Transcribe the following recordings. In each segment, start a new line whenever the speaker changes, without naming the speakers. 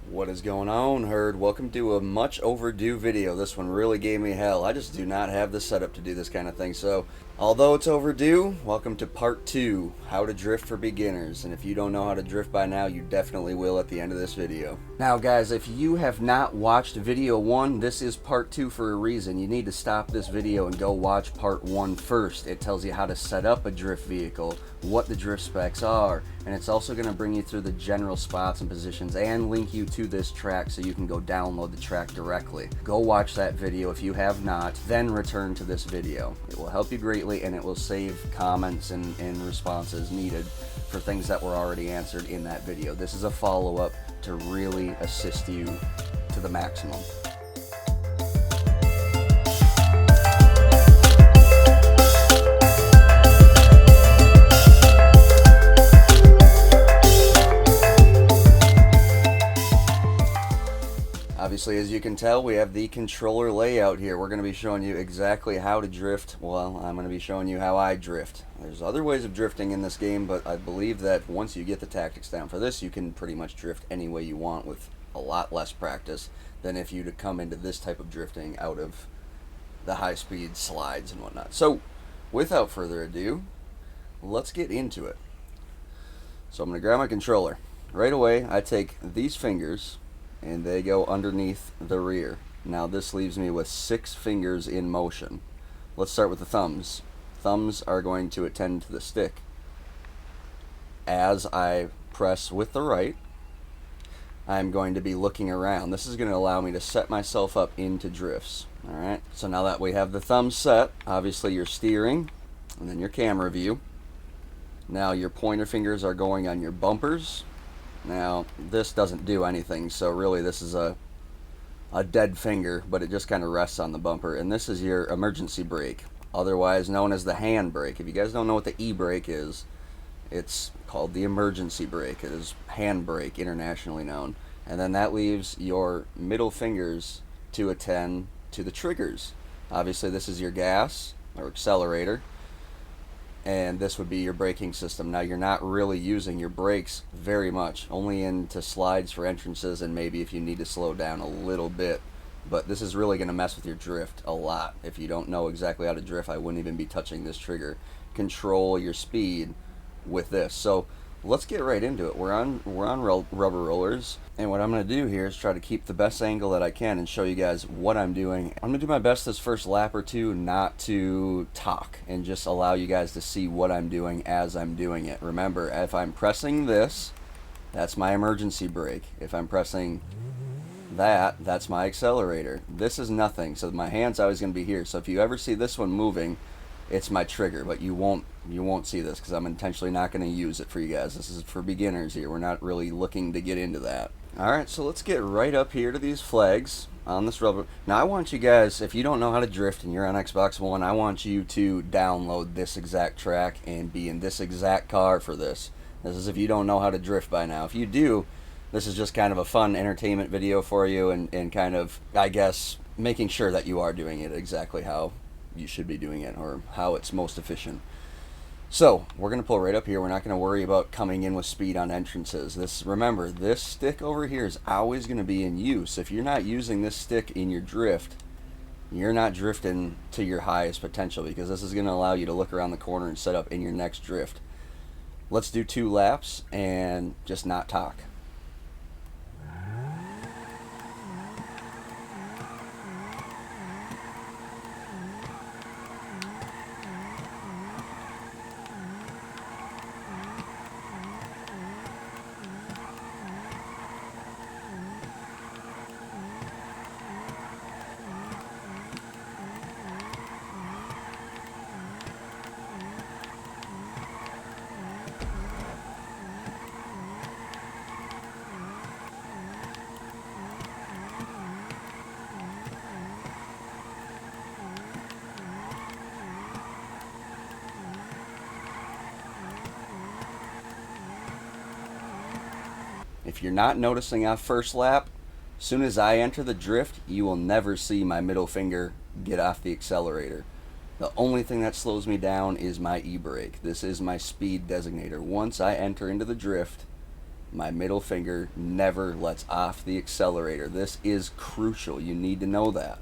What is going on, herd? Welcome to a much overdue video. This one really gave me hell. I just do not have the setup to do this kind of thing. So, although it's overdue, welcome to part 2, how to drift for beginners. And if you don't know how to drift by now, you definitely will at the end of this video. Now guys, if you have not watched video 1, this is part 2 for a reason. You need to stop this video and go watch part 1 first. It tells you how to set up a drift vehicle, what the drift specs are, and it's also going to bring you through the general spots and positions and link you to this track so you can go download the track directly. Go watch that video if you have not, then return to this video. It will help you greatly and it will save comments and responses needed for things that were already answered in that video. This is a follow-up to really assist you to the maximum. Obviously, as you can tell, we have the controller layout here. We're going to be showing you exactly how to drift. Well, I'm going to be showing you how I drift. There's other ways of drifting in this game, but I believe that once you get the tactics down for this, you can pretty much drift any way you want with a lot less practice than if you'd come into this type of drifting out of the high-speed slides and whatnot. So, without further ado, let's get into it. So I'm going to grab my controller. Right away, I take these fingers and they go underneath the rear. Now this leaves me with 6 fingers in motion. Let's start with the thumbs. Thumbs are going to attend to the stick. As I press with the right, I'm going to be looking around. This is going to allow me to set myself up into drifts. Alright, so now that we have the thumbs set, obviously your steering, and then your camera view. Now your pointer fingers are going on your bumpers. Now, this doesn't do anything, so really this is a dead finger, but it just kind of rests on the bumper. And this is your emergency brake, otherwise known as the hand brake. If you guys don't know what the e-brake is, it's called the emergency brake. It is hand brake, internationally known. And then that leaves your middle fingers to attend to the triggers. Obviously this is your gas, or accelerator, and this would be your braking system. Now you're not really using your brakes very much, only into slides for entrances and maybe if you need to slow down a little bit, but this is really going to mess with your drift a lot. If you don't know exactly how to drift, I wouldn't even be touching this trigger. Control your speed with this. So let's get right into it. We're on rubber rollers, and what I'm going to do here is try to keep the best angle that I can and show you guys what I'm doing. I'm going to do my best this first lap or two not to talk and just allow you guys to see what I'm doing as I'm doing it. Remember, if I'm pressing this, that's my emergency brake. If I'm pressing that, that's my accelerator. This is nothing, so my hand's always going to be here. So if you ever see this one moving, it's my trigger, but you won't see this because I'm intentionally not going to use it for you guys. This is for beginners here. We're not really looking to get into that. Alright, so let's get right up here to these flags on this rubber. Now I want you guys, if you don't know how to drift and you're on Xbox One, I want you to download this exact track and be in this exact car for this. This is if you don't know how to drift by now. If you do, this is just kind of a fun entertainment video for you and kind of, I guess, making sure that you are doing it exactly how you should be doing it or how it's most efficient. So we're going to pull right up here. We're not going to worry about coming in with speed on entrances. Remember, this stick over here is always going to be in use. If you're not using this stick in your drift, you're not drifting to your highest potential, because this is going to allow you to look around the corner and set up in your next drift. Let's do 2 laps and just not talk. If you're not noticing on first lap, as soon as I enter the drift, you will never see my middle finger get off the accelerator. The only thing that slows me down is my e-brake. This is my speed designator. Once I enter into the drift, My middle finger never lets off the accelerator. This is crucial. You need to know that.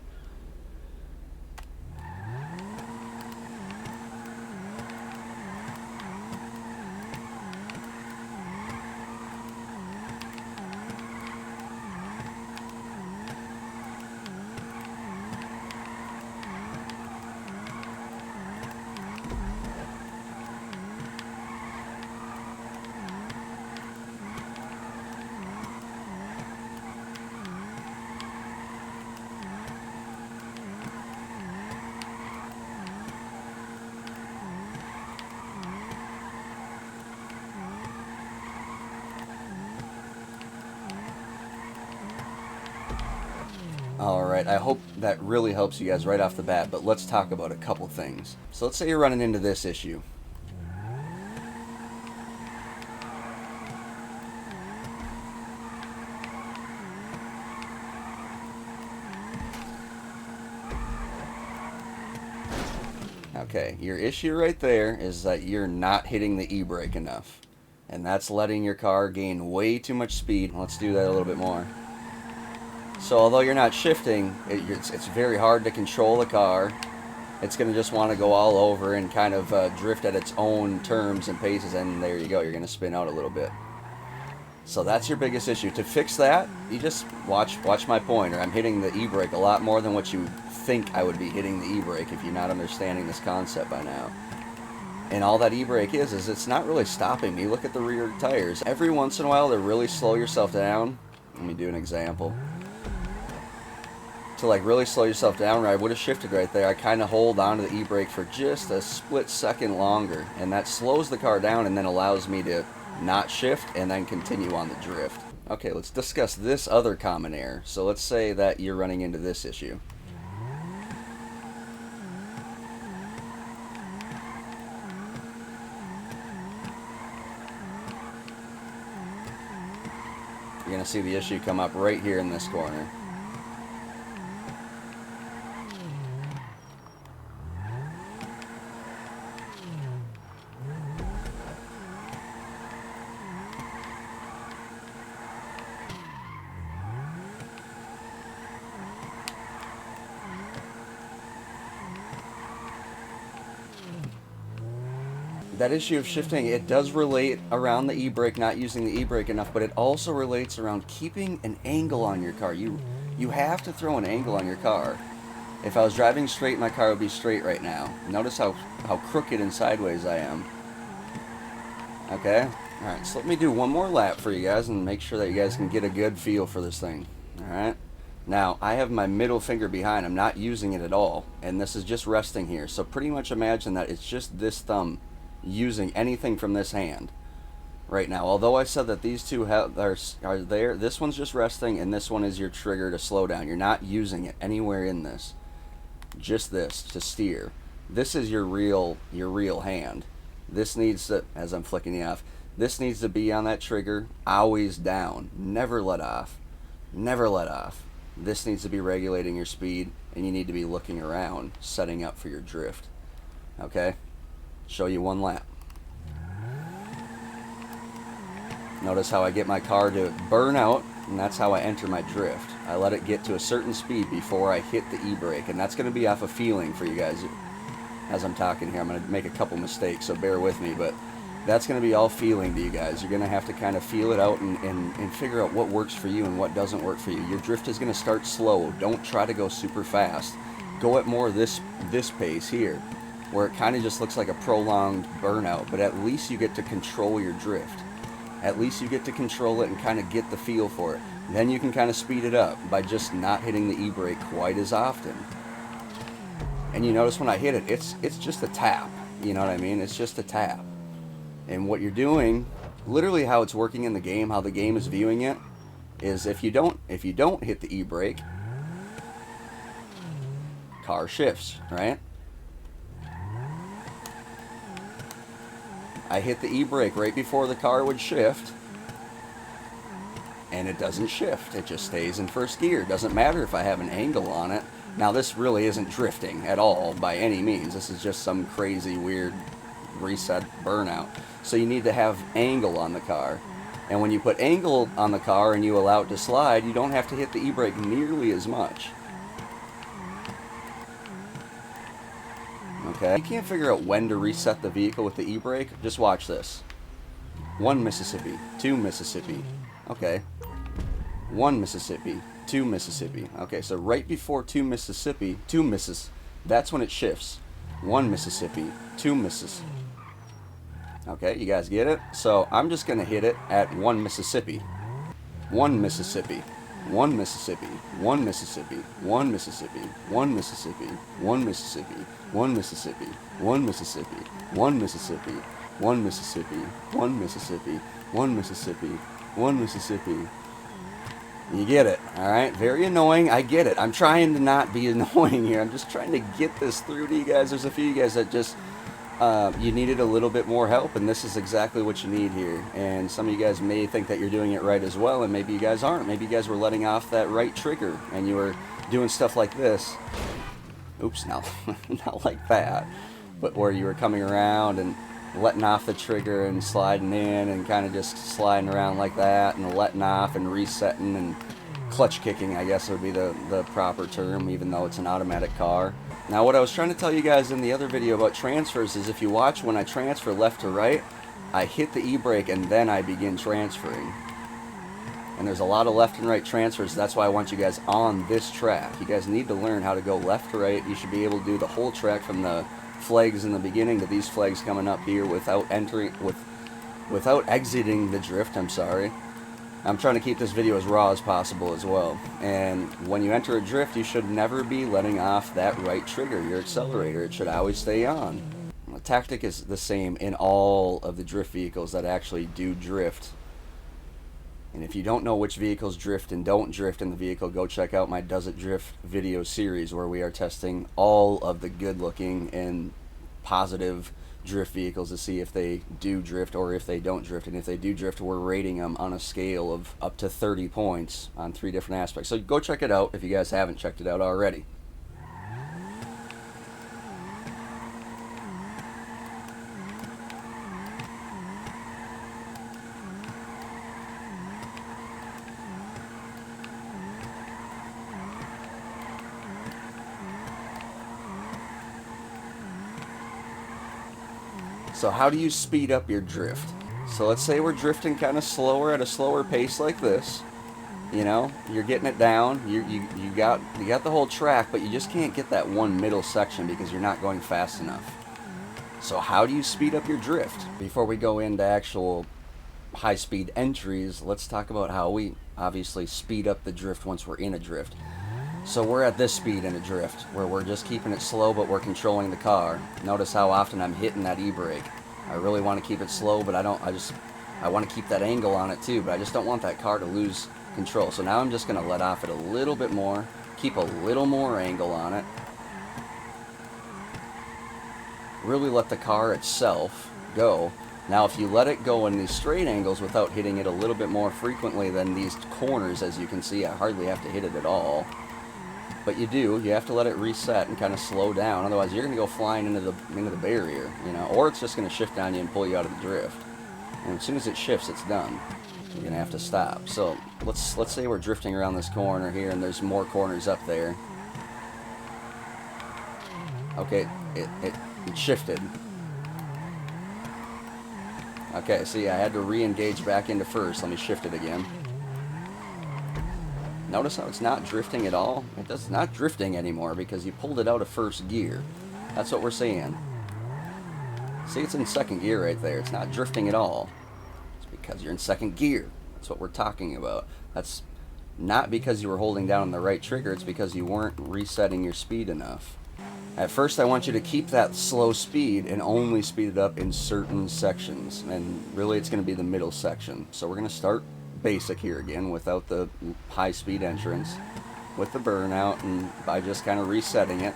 Alright, I hope that really helps you guys right off the bat, but let's talk about a couple things. So let's say you're running into this issue. Okay, your issue right there is that you're not hitting the e-brake enough. And that's letting your car gain way too much speed. Let's do that a little bit more. So although you're not shifting, it's very hard to control the car. It's going to just want to go all over and kind of drift at its own terms and paces, and there you go, you're going to spin out a little bit. So that's your biggest issue. To fix that, you just watch my pointer. I'm hitting the e-brake a lot more than what you think I would be hitting the e-brake if you're not understanding this concept by now. And all that e-brake is it's not really stopping me. Look at the rear tires. Every once in a while to really slow yourself down, let me do an example. To like really slow yourself down where I would have shifted right there, I kind of hold onto the e-brake for just a split second longer, and that slows the car down and then allows me to not shift and then continue on the drift. Okay, let's discuss this other common error. So let's say that you're running into this issue. You're going to see the issue come up right here in this corner. That issue of shifting, it does relate around the e-brake, not using the e-brake enough, but it also relates around keeping an angle on your car. You have to throw an angle on your car. If I was driving straight, my car would be straight right now. Notice how crooked and sideways I am. Okay? Alright, so let me do one more lap for you guys and make sure that you guys can get a good feel for this thing. Alright? Now, I have my middle finger behind. I'm not using it at all. And this is just resting here. So pretty much imagine that it's just this thumb using anything from this hand right now. Although I said that these two are there, this one's just resting and this one is your trigger to slow down. You're not using it anywhere in this. Just this to steer. This is your real hand. This needs to, as I'm flicking you off, this needs to be on that trigger, always down. Never let off. Never let off. This needs to be regulating your speed, and you need to be looking around, setting up for your drift. Okay? Show you one lap. Notice how I get my car to burn out, and that's how I enter my drift. I let it get to a certain speed before I hit the e-brake, and that's going to be off a feeling for you guys. As I'm talking here, I'm going to make a couple mistakes, so bear with me, but that's going to be all feeling to you guys. You're going to have to kind of feel it out and figure out what works for you and what doesn't work for you. Your drift is going to start slow. Don't try to go super fast. Go at more this pace here, where it kind of just looks like a prolonged burnout, but at least you get to control your drift. At least you get to control it and kind of get the feel for it. Then you can kind of speed it up by just not hitting the e-brake quite as often. And you notice when I hit it, it's just a tap. You know what I mean? It's just a tap. And what you're doing, literally how it's working in the game, how the game is viewing it, is if you don't hit the e-brake, car shifts, right? I hit the e-brake right before the car would shift, and it doesn't shift. It just stays in first gear. It doesn't matter if I have an angle on it. Now, this really isn't drifting at all by any means. This is just some crazy, weird reset burnout. So you need to have angle on the car. And when you put angle on the car and you allow it to slide, you don't have to hit the e-brake nearly as much. Okay, you can't figure out when to reset the vehicle with the e-brake. Just watch this. 1 Mississippi, 2 Mississippi. Okay. 1 Mississippi, 2 Mississippi. Okay, so right before 2 Mississippi, 2 Missis, that's when it shifts. 1 Mississippi, 2 Missis. Okay, you guys get it? So I'm just going to hit it at 1 Mississippi. 1 Mississippi. 1 Mississippi. 1 Mississippi. 1 Mississippi. 1 Mississippi. 1 Mississippi. 1 Mississippi. 1 Mississippi. 1 Mississippi. 1 Mississippi. 1 Mississippi. 1 Mississippi. 1 Mississippi. You get it, all right? Very annoying. I get it. I'm trying to not be annoying here. I'm just trying to get this through to you guys. There's a few of you guys that just you needed a little bit more help, and this is exactly what you need here. And some of you guys may think that you're doing it right as well, and maybe you guys aren't. Maybe you guys were letting off that right trigger, and you were doing stuff like this. Oops, not like that, but where you were coming around and letting off the trigger and sliding in and kind of just sliding around like that and letting off and resetting and clutch kicking, I guess would be the proper term, even though it's an automatic car. Now, what I was trying to tell you guys in the other video about transfers is if you watch when I transfer left to right, I hit the e-brake and then I begin transferring. And there's a lot of left and right transfers. That's why I want you guys on this track. You guys need to learn how to go left to right. You should be able to do the whole track from the flags in the beginning to these flags coming up here without exiting the drift. I'm sorry. I'm trying to keep this video as raw as possible as well. And when you enter a drift, you should never be letting off that right trigger, your accelerator. It should always stay on. The tactic is the same in all of the drift vehicles that actually do drift. And if you don't know which vehicles drift and don't drift in the vehicle, go check out my Does It Drift video series where we are testing all of the good looking and positive drift vehicles to see if they do drift or if they don't drift. And if they do drift, we're rating them on a scale of up to 30 points on 3 different aspects. So go check it out if you guys haven't checked it out already. So how do you speed up your drift? So let's say we're drifting kind of slower at a slower pace like this. You know, you're getting it down. You got the whole track, but you just can't get that one middle section because you're not going fast enough. So how do you speed up your drift? Before we go into actual high-speed entries, let's talk about how we obviously speed up the drift once we're in a drift. So we're at this speed in a drift, where we're just keeping it slow, but we're controlling the car. Notice how often I'm hitting that e-brake. I really want to keep it slow, but I want to keep that angle on it too, but I just don't want that car to lose control. So now I'm just going to let off it a little bit more, keep a little more angle on it. Really let the car itself go. Now if you let it go in these straight angles without hitting it a little bit more frequently than these corners, as you can see, I hardly have to hit it at all. But you have to let it reset and kind of slow down, otherwise you're going to go flying into the barrier, you know, or it's just going to shift on you and pull you out of the drift. And as soon as it shifts, it's done. You're going to have to stop. So let's say we're drifting around this corner here and there's more corners up there. Okay, it shifted. Okay, see, I had to re-engage back into first. Let me shift it again. Notice how it's not drifting at all? It's not drifting anymore because you pulled it out of first gear. That's what we're saying. See, it's in second gear right there. It's not drifting at all. It's because you're in second gear. That's what we're talking about. That's not because you were holding down the right trigger. It's because you weren't resetting your speed enough. At first, I want you to keep that slow speed and only speed it up in certain sections. And really, it's going to be the middle section. So we're going to start basic here again without the high speed entrance, with the burnout, and by just kind of resetting it.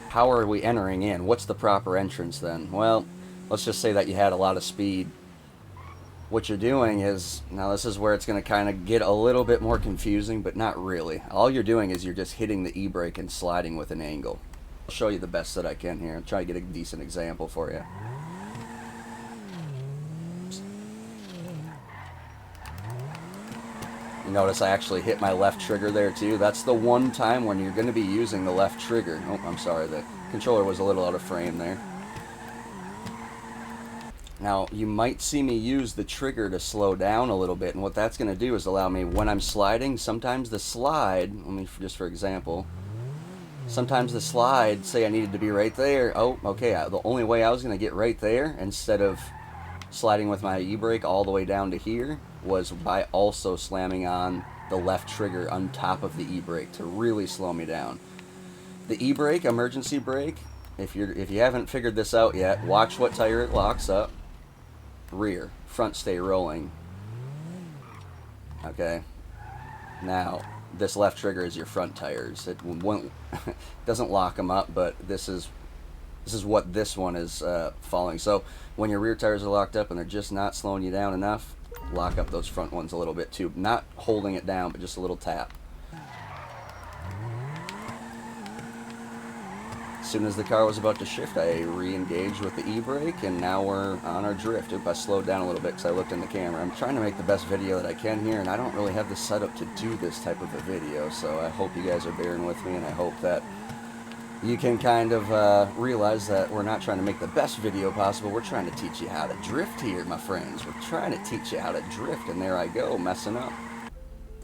How are we entering in? What's the proper entrance then? Well, let's just say that you had a lot of speed. What you're doing is, now this is where it's going to kind of get a little bit more confusing, but not really. All you're doing is you're just hitting the e-brake and sliding with an angle. I'll show you the best that I can here. I'm trying to get a decent example for you. You notice I actually hit my left trigger there too. That's the one time when you're going to be using the left trigger. Oh, I'm sorry, the controller was a little out of frame there. Now, you might see me use the trigger to slow down a little bit, and what that's going to do is allow me, when I'm sliding, sometimes the slide, let me, just for example, sometimes the slide, say I needed to be right there, oh, okay, the only way I was going to get right there, instead of sliding with my e-brake all the way down to here, was by also slamming on the left trigger on top of the e-brake to really slow me down. The e-brake, emergency brake, if you haven't figured this out yet, watch what tire it locks up. Rear, front stay rolling. Okay. Now, this left trigger is your front tires. It won't doesn't lock them up, but this is what this one is following. So when your rear tires are locked up and they're just not slowing you down enough, lock up those front ones a little bit too. Not holding it down, but just a little tap. As soon as the car was about to shift, I re-engaged with the e-brake, and now we're on our drift. Oop, I slowed down a little bit because I looked in the camera. I'm trying to make the best video that I can here, and I don't really have the setup to do this type of a video, so I hope you guys are bearing with me, and I hope that you can kind of realize that we're not trying to make the best video possible. We're trying to teach you how to drift here, my friends. We're trying to teach you how to drift, and there I go, messing up.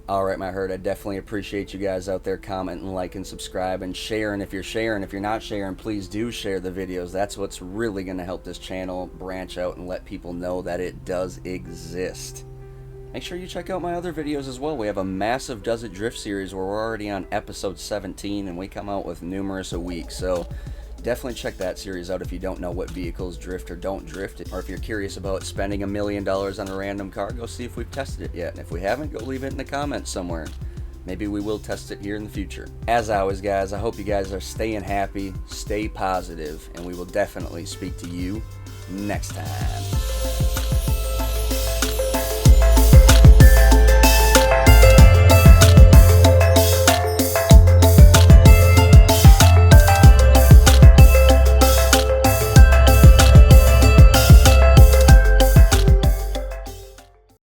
Alright, my herd, I definitely appreciate you guys out there commenting, liking, subscribe, and sharing. If you're sharing, if you're not sharing, please do share the videos. That's what's really going to help this channel branch out and let people know that it does exist. Make sure you check out my other videos as well. We have a massive Does It Drift series where we're already on episode 17, and we come out with numerous a week. So definitely check that series out if you don't know what vehicles drift or don't drift, or if you're curious about spending $1 million on a random car, go see if we've tested it yet. And if we haven't, go leave it in the comments somewhere. Maybe we will test it here in the future. As always, guys, I hope you guys are staying happy, stay positive, and we will definitely speak to you next time.